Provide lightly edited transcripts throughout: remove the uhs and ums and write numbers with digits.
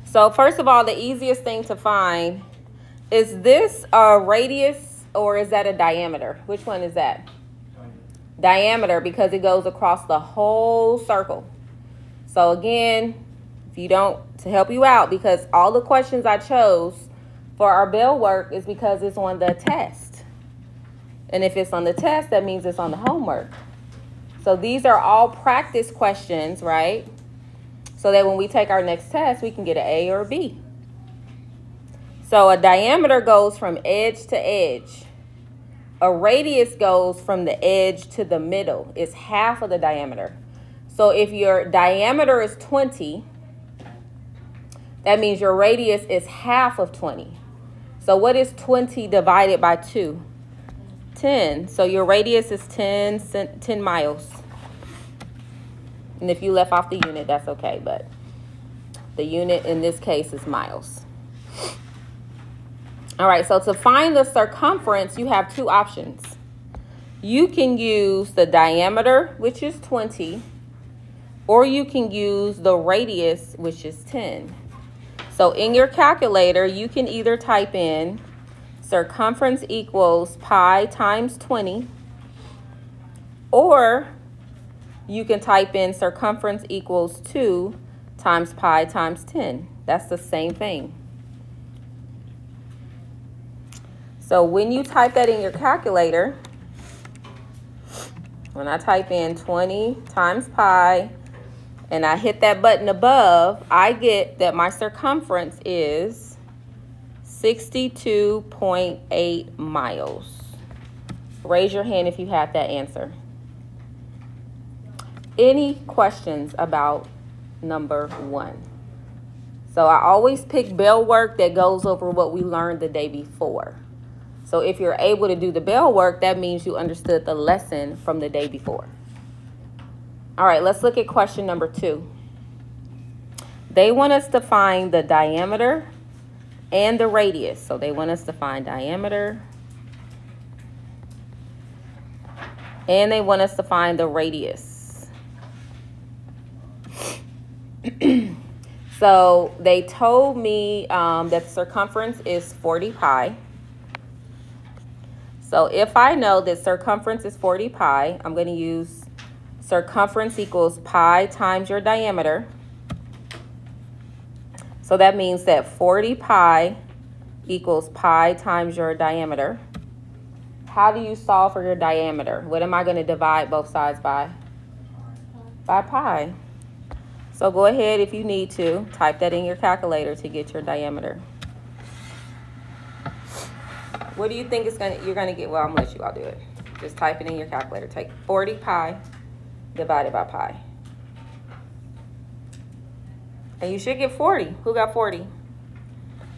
So first of all, the easiest thing to find, is this a radius or is that a diameter? Which one is that? Diameter, because it goes across the whole circle. So again, if you don't, to help you out, because all the questions I chose for our bell work is because it's on the test. And if it's on the test, that means it's on the homework. So these are all practice questions, right? So that when we take our next test, we can get an A or a B. So a diameter goes from edge to edge. A radius goes from the edge to the middle. It's half of the diameter. So if your diameter is 20, that means your radius is half of 20. So what is 20 divided by 2? 10. So your radius is 10 miles. And if you left off the unit, that's okay. But the unit in this case is miles. All right, so to find the circumference, you have two options. You can use the diameter, which is 20, or you can use the radius, which is 10. So in your calculator, you can either type in circumference equals pi times 20, or you can type in circumference equals 2 times pi times 10. That's the same thing. So when you type that in your calculator, when I type in 20 times pi and I hit that button above, I get that my circumference is 62.8 miles. Raise your hand if you have that answer. Any questions about number 1? So I always pick bell work that goes over what we learned the day before. So if you're able to do the bell work, that means you understood the lesson from the day before. All right, let's look at question number 2. They want us to find the diameter and the radius. So they want us to find diameter and they want us to find the radius. So they told me that the circumference is 40 pi. So if I know that circumference is 40 pi, I'm going to use circumference equals pi times your diameter. So that means that 40 pi equals pi times your diameter. How do you solve for your diameter? What am I going to divide both sides by? By pi. So go ahead, if you need to, type that in your calculator to get your diameter. What do you think you're gonna get? Well, I'm gonna let you all do it. Just type it in your calculator. Take 40 pi divided by pi. And you should get 40. Who got 40?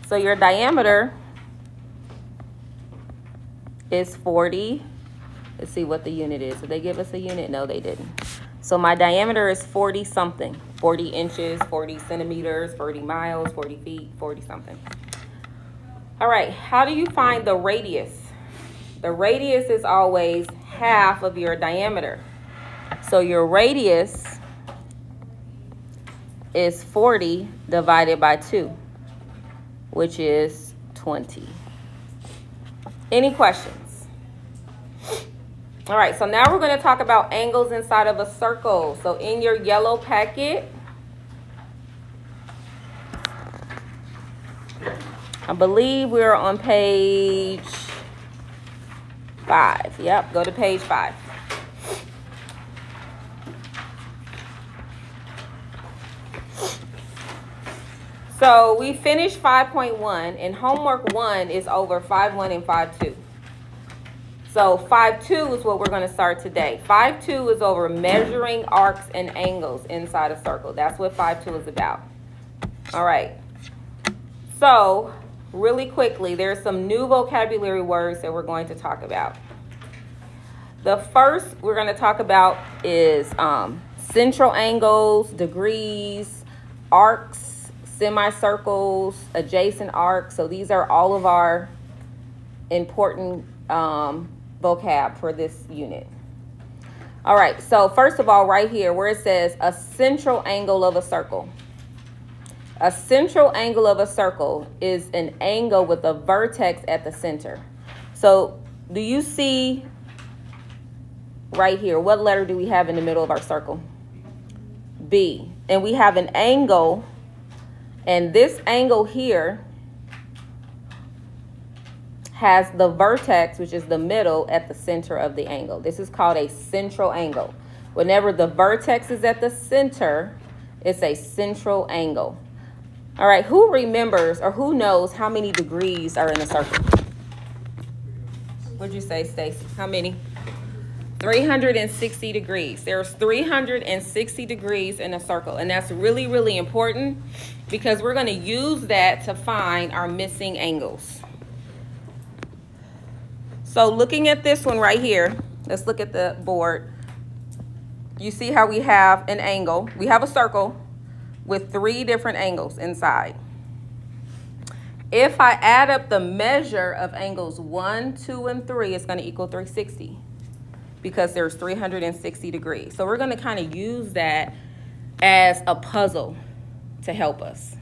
So your diameter is 40. Let's see what the unit is. Did they give us a unit? No, they didn't. So my diameter is 40 something. 40 inches, 40 centimeters, 40 miles, 40 feet, 40 something. All right, how do you find the radius? The radius is always half of your diameter. So your radius is 40 divided by 2, which is 20. Any questions? All right, so now we're going to talk about angles inside of a circle. So in your yellow packet, I believe we're on page 5. Yep, go to page 5. So we finished 5.1, and homework 1 is over 5.1 and 5.2. So 5.2 is what we're going to start today. 5.2 is over measuring arcs and angles inside a circle. That's what 5.2 is about. All right. So really quickly, there's some new vocabulary words that we're going to talk about. The first we're going to talk about is central angles, degrees, arcs, semicircles, adjacent arcs. So these are all of our important vocab for this unit. All right, so first of all, right here where it says a central angle of a circle. A central angle of a circle is an angle with a vertex at the center. So do you see right here, what letter do we have in the middle of our circle? B. And we have an angle, and this angle here has the vertex, which is the middle, at the center of the angle. This is called a central angle. Whenever the vertex is at the center, it's a central angle. All right, who remembers or who knows how many degrees are in a circle? What'd you say, Stacy? How many? 360 degrees. There's 360 degrees in a circle, and that's really, really important because we're going to use that to find our missing angles. So looking at this one right here, let's look at the board. You see how we have an angle. We have a circle with 3 different angles inside. If I add up the measure of angles 1, 2, and 3, it's going to equal 360 because there's 360 degrees. So we're going to kind of use that as a puzzle to help us.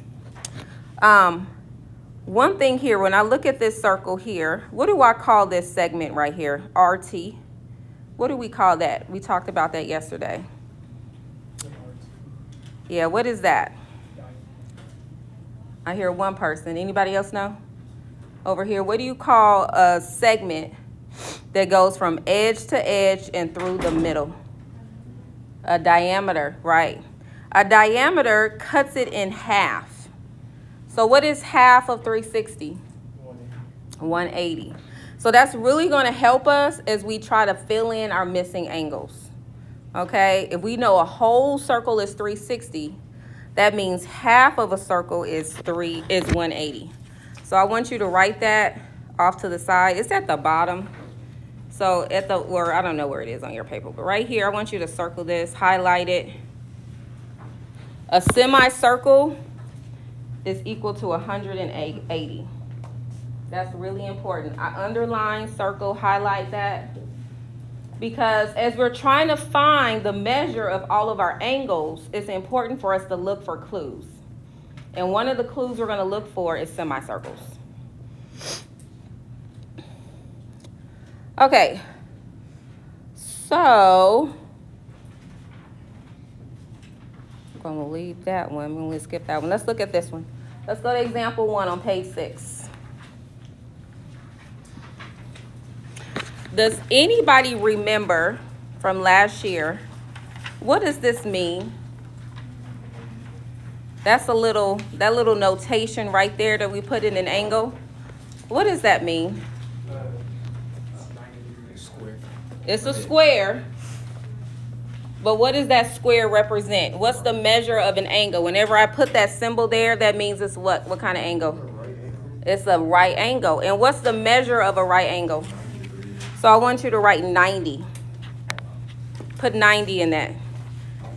One thing here, when I look at this circle here, what do I call this segment right here? RT. What do we call that? We talked about that yesterday. Yeah, what is that? I hear one person. Anybody else know? Over here, what do you call a segment that goes from edge to edge and through the middle? A diameter, right. A diameter cuts it in half. So what is half of 360? 180. So that's really going to help us as we try to fill in our missing angles. Okay, if we know a whole circle is 360, that means half of a circle is 180. So I want you to write that off to the side. It's at the bottom. So at the, or I don't know where it is on your paper, but right here, I want you to circle this, highlight it. A semicircle is equal to 180. That's really important. I underline, circle, highlight that. Because as we're trying to find the measure of all of our angles, it's important for us to look for clues. And one of the clues we're going to look for is semicircles. Okay. So I'm going to leave that one. I'm going to skip that one. Let's look at this one. Let's go to example 1 on page 6. Does anybody remember from last year, what does this mean? That's that little notation right there that we put in an angle. What does that mean? It's a square. But what does that square represent? What's the measure of an angle? Whenever I put that symbol there, that means it's what? What kind of angle? It's a right angle. And what's the measure of a right angle? So I want you to write 90. Put 90 in that.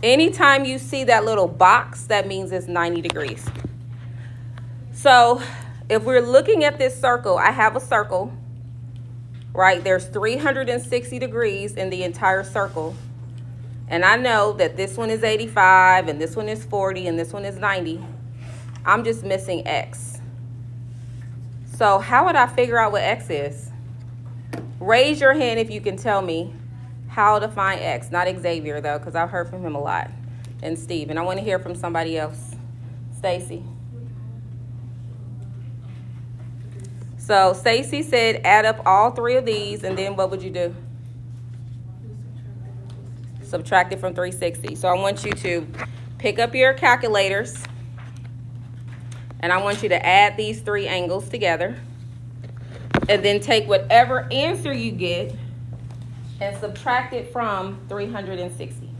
Anytime you see that little box, that means it's 90 degrees. So if we're looking at this circle, I have a circle, right? There's 360 degrees in the entire circle. And I know that this one is 85, and this one is 40, and this one is 90. I'm just missing X. So how would I figure out what X is? Raise your hand if you can tell me how to find X. Not Xavier, though, because I've heard from him a lot. And Steve. And I want to hear from somebody else. Stacy. So Stacy said add up all 3 of these, and then what would you do? Subtract it from 360. So I want you to pick up your calculators, and I want you to add these 3 angles together. And then take whatever answer you get and subtract it from 360.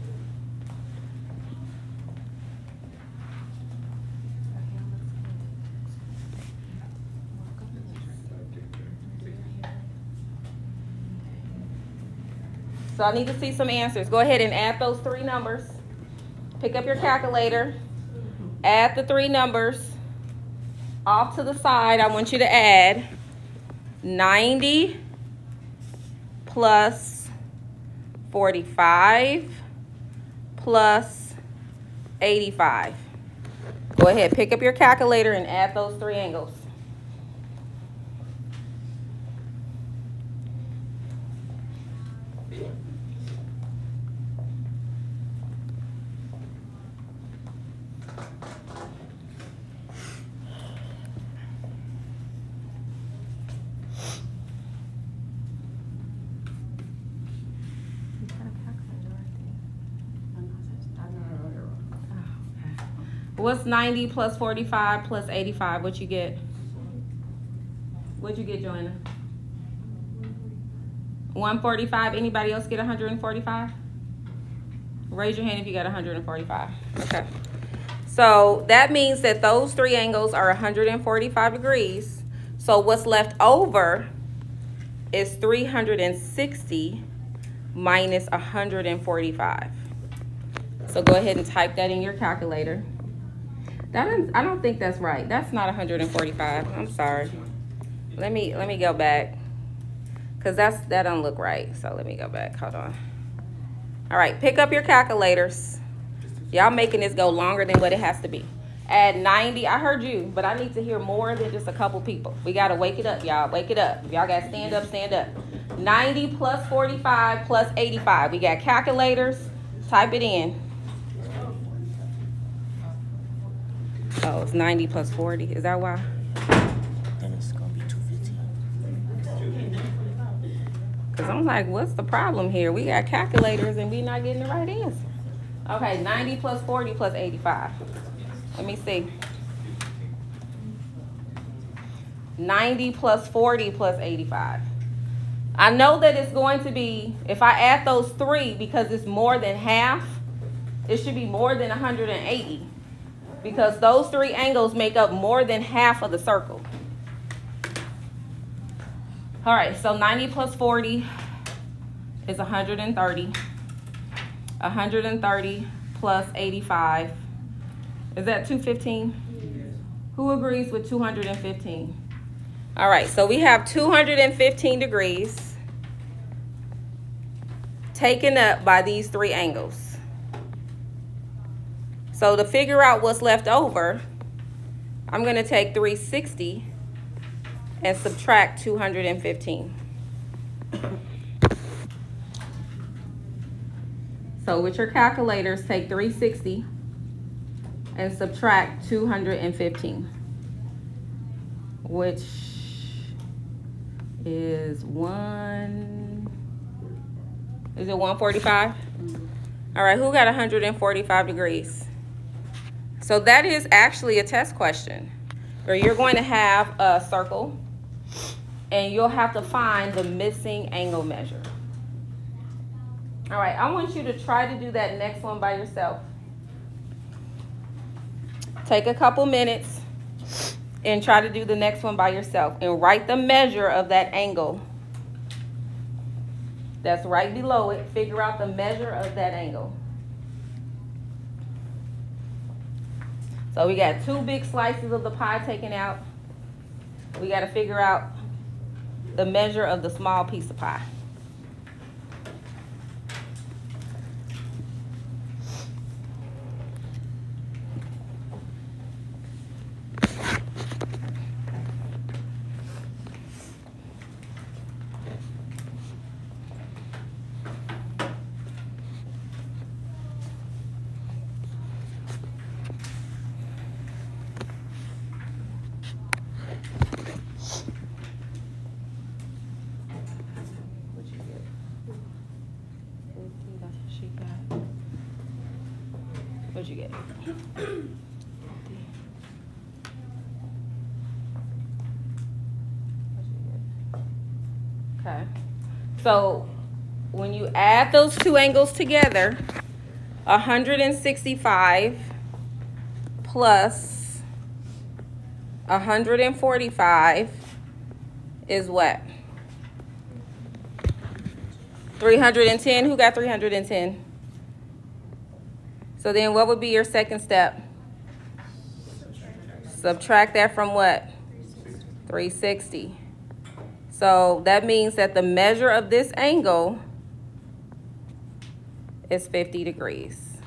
So I need to see some answers. Go ahead and add those 3 numbers. Pick up your calculator. Add the 3 numbers. Off to the side, I want you to add 90 plus 45 plus 85. Go ahead, pick up your calculator and add those 3 angles. What's 90 plus 45 plus 85? What you get? What'd you get, Joanna? 145. Anybody else get 145? Raise your hand if you got 145. Okay. So that means that those 3 angles are 145 degrees. So what's left over is 360 minus 145. So go ahead and type that in your calculator. I don't think that's right. That's not 145. I'm sorry. Let me go back, because that don't look right. So let me go back. Hold on. All right, pick up your calculators. Y'all making this go longer than what it has to be. Add 90. I heard you, but I need to hear more than just a couple people. We got to wake it up, y'all. Wake it up. If y'all got to stand up, stand up. 90 plus 45 plus 85. We got calculators. Type it in. Oh, it's 90 plus 40. Is that why? Then it's going to be 215. Because I'm like, what's the problem here? We got calculators and we not getting the right answer. Okay, 90 plus 40 plus 85. Let me see. 90 plus 40 plus 85. I know that it's going to be, if I add those 3, because it's more than half, it should be more than 180. Because those 3 angles make up more than half of the circle. All right, so 90 plus 40 is 130. 130 plus 85. Is that 215? Yes. Who agrees with 215? All right, so we have 215 degrees taken up by these 3 angles. So to figure out what's left over, I'm going to take 360 and subtract 215. So with your calculators, take 360 and subtract 215, which is 145? All right, who got 145 degrees? So that is actually a test question, where you're going to have a circle and you'll have to find the missing angle measure. All right, I want you to try to do that next one by yourself. Take a couple minutes and try to do the next one by yourself and write the measure of that angle that's right below it. Figure out the measure of that angle. So we got 2 big slices of the pie taken out. We got to figure out the measure of the small piece of pie. What'd you get? Okay. So when you add those 2 angles together, 165 plus 145 is what? 310. Who got 310? So then what would be your second step? Subtract that from what? 360. So that means that the measure of this angle is 50 degrees.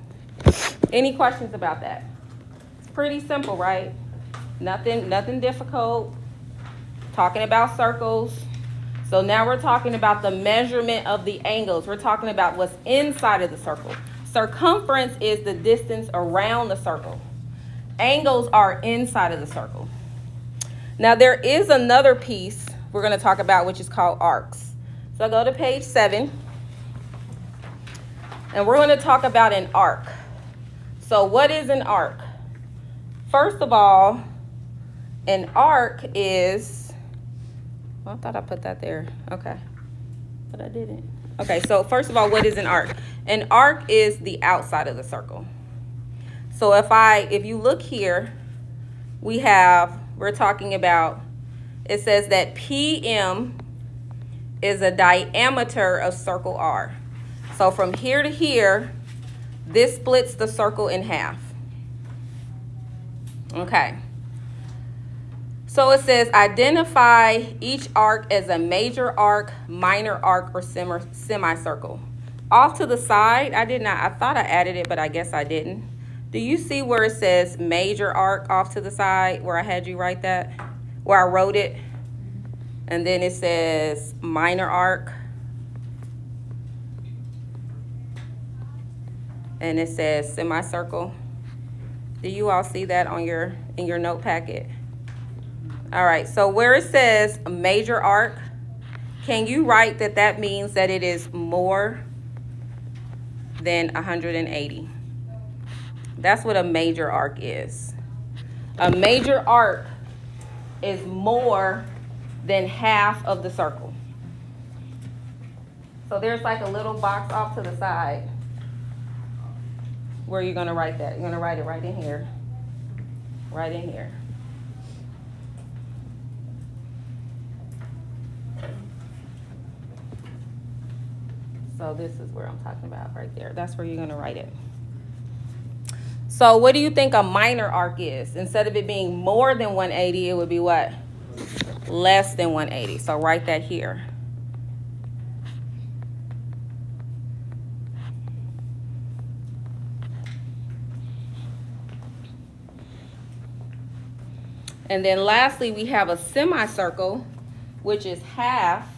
Any questions about that? It's pretty pretty simple, right? Nothing difficult. Talking about circles. So now we're talking about the measurement of the angles. We're talking about what's inside of the circle. Circumference is the distance around the circle. Angles are inside of the circle. Now there is another piece we're going to talk about, which is called arcs. So go to page 7. And we're going to talk about an arc. So what is an arc? First of all, an arc is, well, I thought I put that there. Okay. But I didn't. Okay, so first of all, what is an arc? An arc is the outside of the circle. So if you look here, we're talking about, it says that PM is a diameter of circle R. So from here to here, this splits the circle in half. Okay. So it says identify each arc as a major arc, minor arc, or semicircle. Off to the side, I thought I added it, but I guess I didn't. Do you see where it says major arc off to the side, where I had you write that? Where I wrote it? And then it says minor arc. And it says semicircle. Do you all see that on in your note packet? All right, so where it says major arc, can you write that means that it is more than 180? That's what a major arc is. A major arc is more than half of the circle. So there's like a little box off to the side where you're going to write that. You're going to write it right in here. Right in here. So this is where I'm talking about right there. That's where you're going to write it. So what do you think a minor arc is? Instead of it being more than 180, it would be what? Less than 180. So write that here. And then lastly, we have a semicircle, which is half,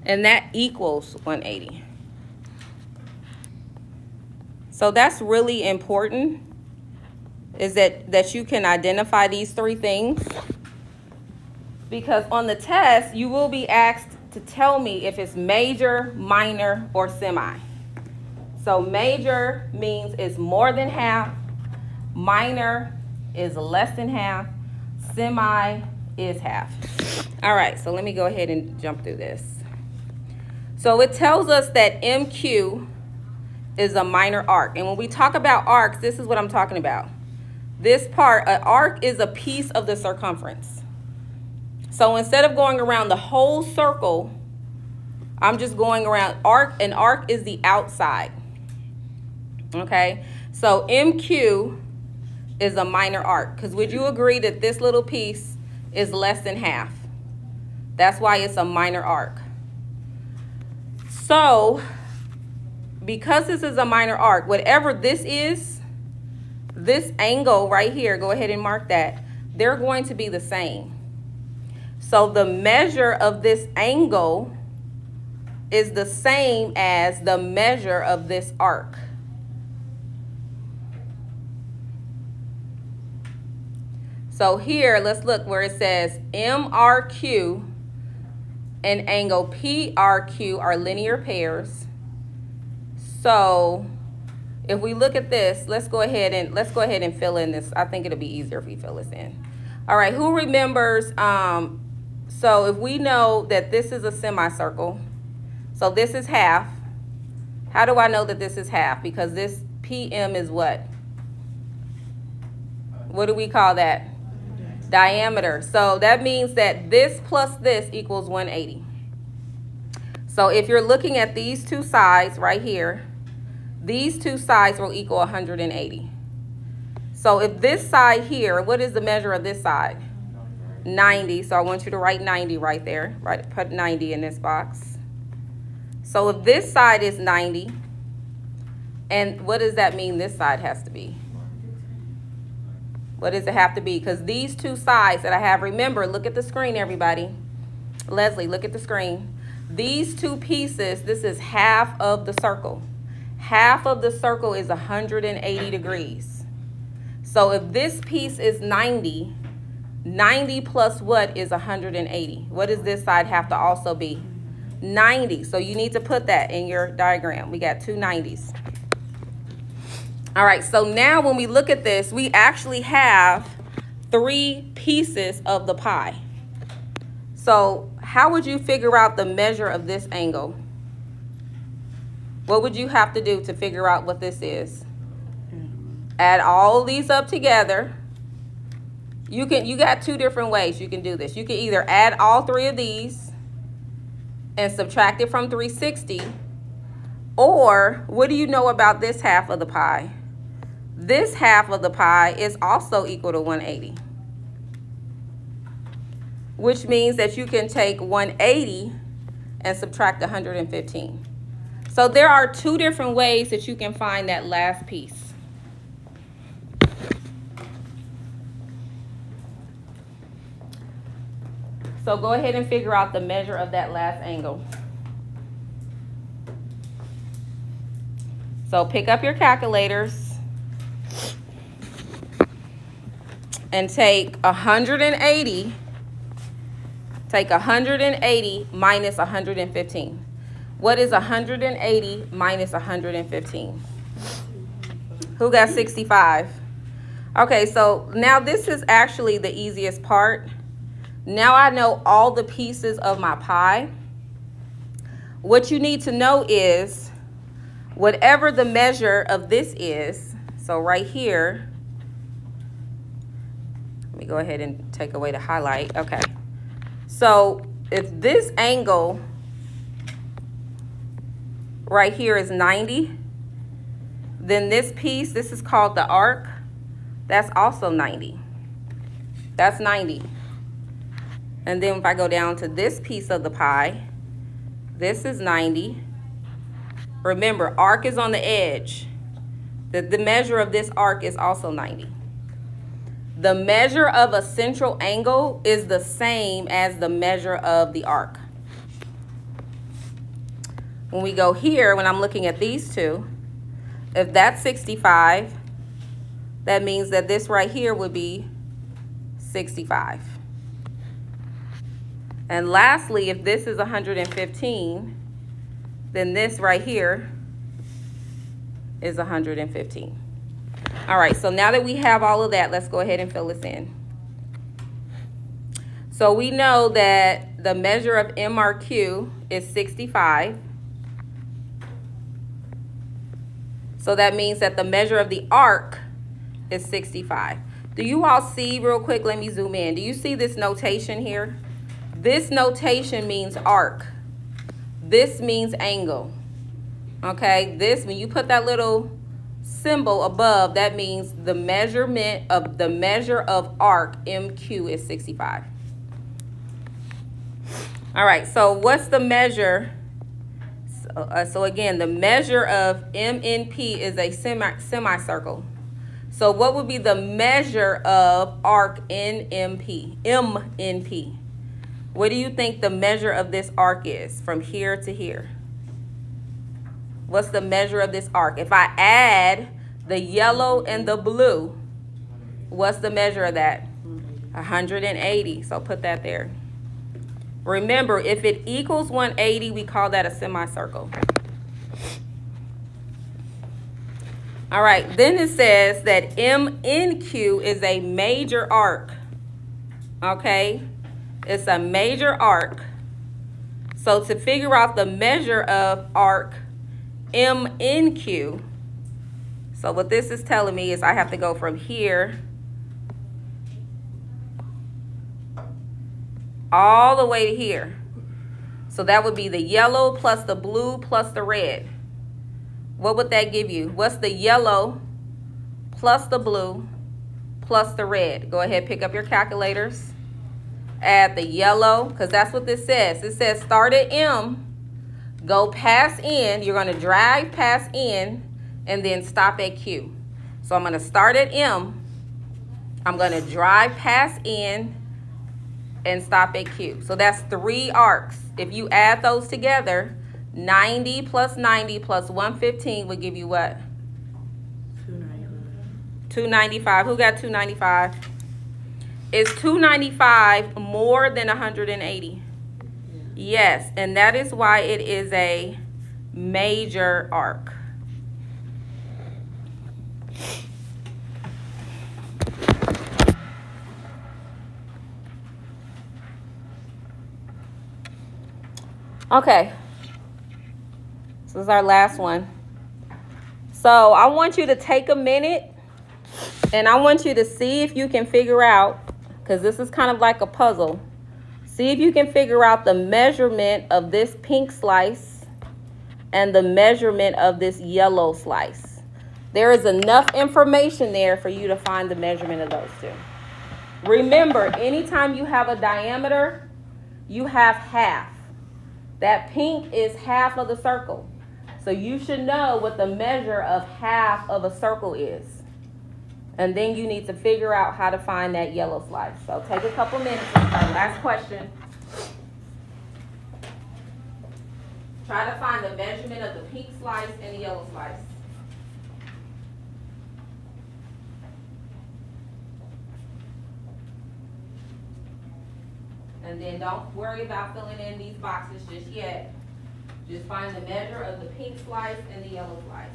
and that equals 180. So that's really important, is that you can identify these three things, because on the test, you will be asked to tell me if it's major, minor, or semi. So major means it's more than half, minor is less than half, semi is half. All right, so let me go ahead and jump through this. So it tells us that MQ is a minor arc. And when we talk about arcs, this is what I'm talking about. This part, an arc is a piece of the circumference. So instead of going around the whole circle, I'm just going around arc. An arc is the outside. Okay, so MQ is a minor arc, because would you agree that this little piece is less than half? That's why it's a minor arc. So because this is a minor arc, whatever this is, this angle right here, go ahead and mark that, they're going to be the same. So the measure of this angle is the same as the measure of this arc. So here, let's look where it says MRQ and angle PRQ are linear pairs. So if we look at this, let's go ahead and fill in this. I think it'll be easier if we fill this in. All right, who remembers? So if we know that this is a semicircle, so this is half. How do I know that this is half? Because this PM is what? What do we call that? Diameter. So that means that this plus this equals 180. So if you're looking at these two sides right here, these two sides will equal 180. So if this side here, what is the measure of this side? 90. So I want you to write 90 right there. Right, put 90 in this box. So if this side is 90, and what does that mean this side has to be? What does it have to be? Because these two sides that I have, remember, look at the screen, everybody. Leslie, look at the screen. These two pieces, this is half of the circle. Half of the circle is 180 degrees. So if this piece is 90, 90 plus what is 180? What does this side have to also be? 90. So you need to put that in your diagram. We got two 90s. All right, so now when we look at this, we actually have 3 pieces of the pie. So how would you figure out the measure of this angle? What would you have to do to figure out what this is? Add all these up together. You got 2 different ways you can do this. You can either add all 3 of these and subtract it from 360, or what do you know about this half of the pie? This half of the pie is also equal to 180, which means that you can take 180 and subtract 115. So there are 2 different ways that you can find that last piece. So go ahead and figure out the measure of that last angle. So pick up your calculators and take 180. Take 180 minus 115. What is 180 minus 115? Who got 65? Okay, so now this is actually the easiest part. Now I know all the pieces of my pie. What you need to know is whatever the measure of this is, so right here, let me go ahead and take away the highlight. Okay. So if this angle right here is 90, then this piece, this is called the arc, that's also 90. That's 90. And then if I go down to this piece of the pie, this is 90. Remember, arc is on the edge. The measure of this arc is also 90. The measure of a central angle is the same as the measure of the arc. When we go here, when I'm looking at these two, if that's 65, that means that this right here would be 65. And lastly, if this is 115, then this right here is 115. All right, so now that we have all of that, let's go ahead and fill this in. So we know that the measure of MRQ is 65. So that means that the measure of the arc is 65. Do you all see, real quick, let me zoom in. Do you see this notation here? This notation means arc. This means angle. Okay, this, when you put that little symbol above, that means the measurement of the measure of arc, MQ, is 65. All right, so what's the measure? So again, the measure of MNP is a semicircle. So what would be the measure of arc NMP, MNP? What do you think the measure of this arc is from here to here? What's the measure of this arc? If I add the yellow and the blue, what's the measure of that? 180. So put that there. Remember, if it equals 180, we call that a semicircle. All right, then it says that MNQ is a major arc. Okay? It's a major arc. So to figure out the measure of arc MNQ, so what this is telling me is I have to go from here all the way to here. So that would be the yellow plus the blue plus the red. What would that give you? What's the yellow plus the blue plus the red? Go ahead, pick up your calculators. Add the yellow, because that's what this says. It says start at M, go past N. You're going to drive past N and then stop at Q. So I'm going to start at M. I'm going to drive past N and stop at Q. So that's 3 arcs. If you add those together, 90 plus 90 plus 115 would give you what? 295. Who got 295? Is 295 more than 180? Yes, and that is why it is a major arc. Okay, so this is our last one. So I want you to take a minute and I want you to see if you can figure out, because this is kind of like a puzzle, see if you can figure out the measurement of this pink slice and the measurement of this yellow slice. There is enough information there for you to find the measurement of those two. Remember, anytime you have a diameter, you have half. That pink is half of the circle. So you should know what the measure of half of a circle is. And then you need to figure out how to find that yellow slice. So take a couple minutes. Our last question. Try to find the measurement of the pink slice and the yellow slice. And then don't worry about filling in these boxes just yet. Just find the measure of the pink slice and the yellow slice.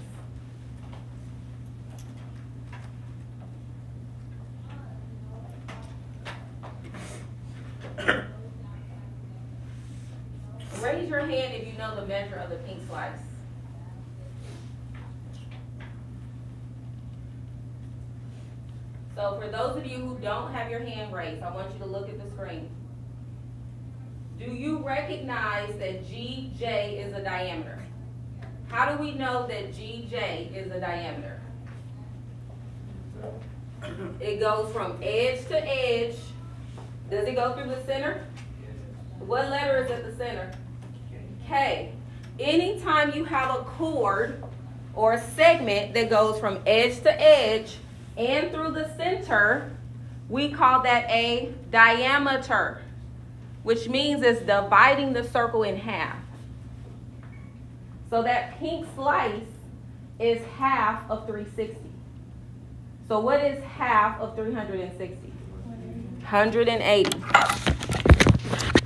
Raise your hand if you know the measure of the pink slice. So for those of you who don't have your hand raised, I want you to look at the screen. Do you recognize that GJ is a diameter? How do we know that GJ is a diameter? It goes from edge to edge. Does it go through the center? What letter is at the center? K. Anytime you have a chord or a segment that goes from edge to edge and through the center, we call that a diameter, which means it's dividing the circle in half. So that pink slice is half of 360. So what is half of 360? 180.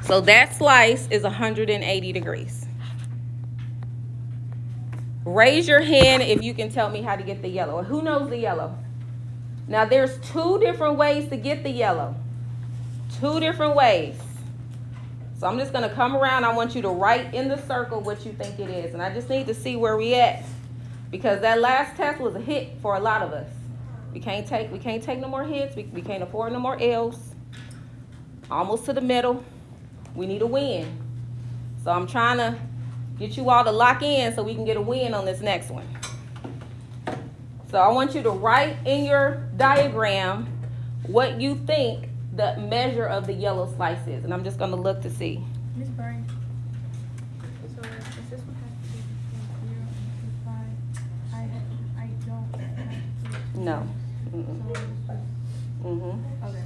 So that slice is 180 degrees. Raise your hand if you can tell me how to get the yellow. Who knows the yellow? Now there's 2 different ways to get the yellow. 2 different ways. So I'm just going to come around. I want you to write in the circle what you think it is. And I just need to see where we at. Because that last test was a hit for a lot of us. We can't take no more hits. We can't afford no more L's. Almost to the middle. We need a win. So I'm trying to get you all to lock in so we can get a win on this next one. So I want you to write in your diagram what you think the measure of the yellow slice is. And I'm just going to look to see. Miss Burns, so does this one have to be 0 and 5? I don't have to. No. Mm-mm. So Mm-hmm. okay.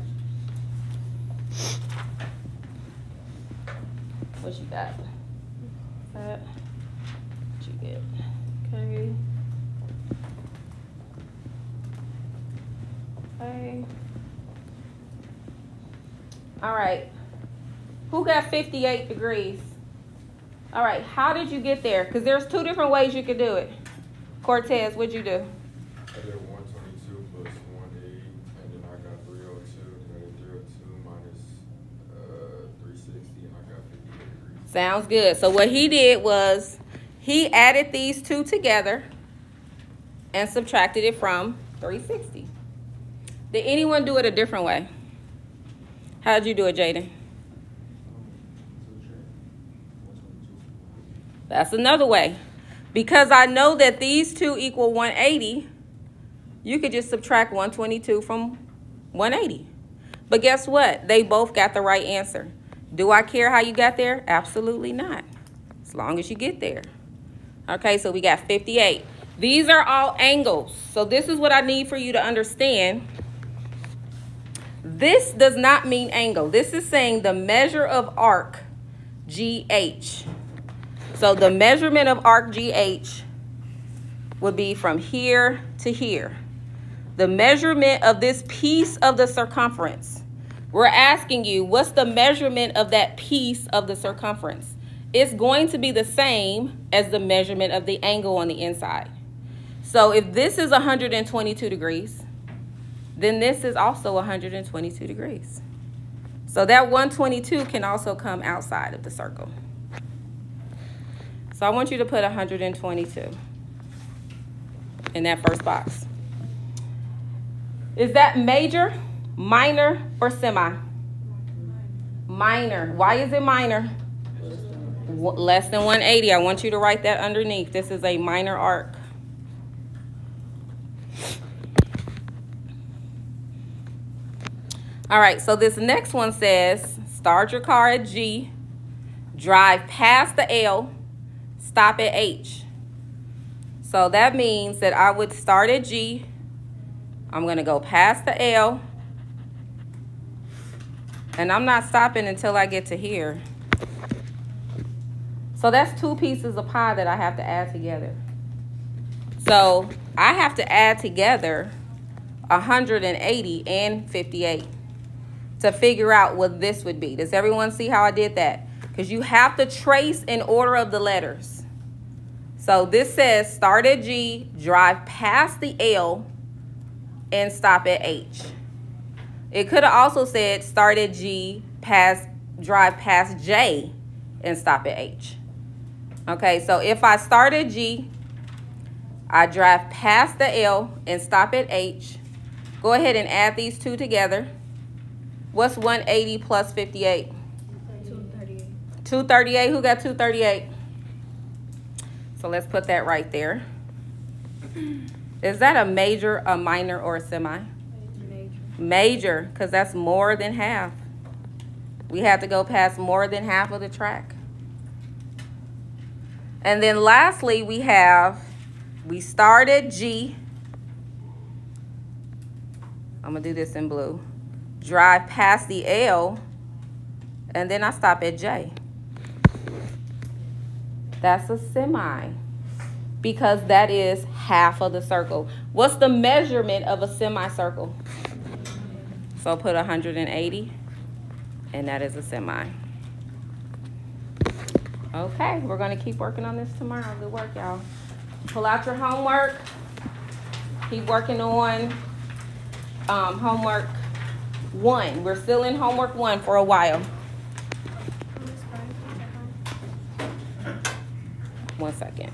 What you got? That. What you get? Okay. Okay. All right. Who got 58 degrees? All right. How did you get there? Because there's 2 different ways you could do it. Cortez, what'd you do? I did 122 plus 180, and then I got 302. Then I did 302 minus 360, and I got 58 degrees. Sounds good. So what he did was he added these 2 together and subtracted it from 360. Did anyone do it a different way? How'd you do it, Jaden? That's another way. Because I know that these 2 equal 180, you could just subtract 122 from 180. But guess what? They both got the right answer. Do I care how you got there? Absolutely not. As long as you get there. Okay, so we got 58. These are all angles. So this is what I need for you to understand. This does not mean angle. This is saying the measure of arc GH. So the measurement of arc GH would be from here to here. The measurement of this piece of the circumference. We're asking you, what's the measurement of that piece of the circumference? It's going to be the same as the measurement of the angle on the inside. So if this is 122 degrees, then this is also 122 degrees. So that 122 can also come outside of the circle. So I want you to put 122 in that first box. Is that major, minor, or semi? Minor. Why is it minor? Less than 180. I want you to write that underneath. This is a minor arc. All right, so this next one says, start your car at G, drive past the L, stop at H. So that means that I would start at G, I'm going to go past the L, and I'm not stopping until I get to here. So that's two pieces of pie that I have to add together. So I have to add together 180 and 58 to figure out what this would be. Does everyone see how I did that? Because you have to trace in order of the letters. So this says start at G, drive past the L, and stop at H. It could have also said start at G, drive past J, and stop at H. Okay, so if I start at G, I drive past the L and stop at H. Go ahead and add these two together. What's 180 plus 58? 238. 238. Who got 238? So let's put that right there. Is that a major, a minor, or a semi? Major. Major, because that's more than half. We have to go past more than half of the track. And then lastly, we start at G. I'm going to do this in blue. Drive past the L, and then I stop at J. That's a semi, because that is half of the circle. What's the measurement of a semicircle? So put 180, and that is a semi. Okay, we're going to keep working on this tomorrow. Good work, y'all. Pull out your homework. Keep working on homework 1. We're still in homework 1 for a while. 1 second.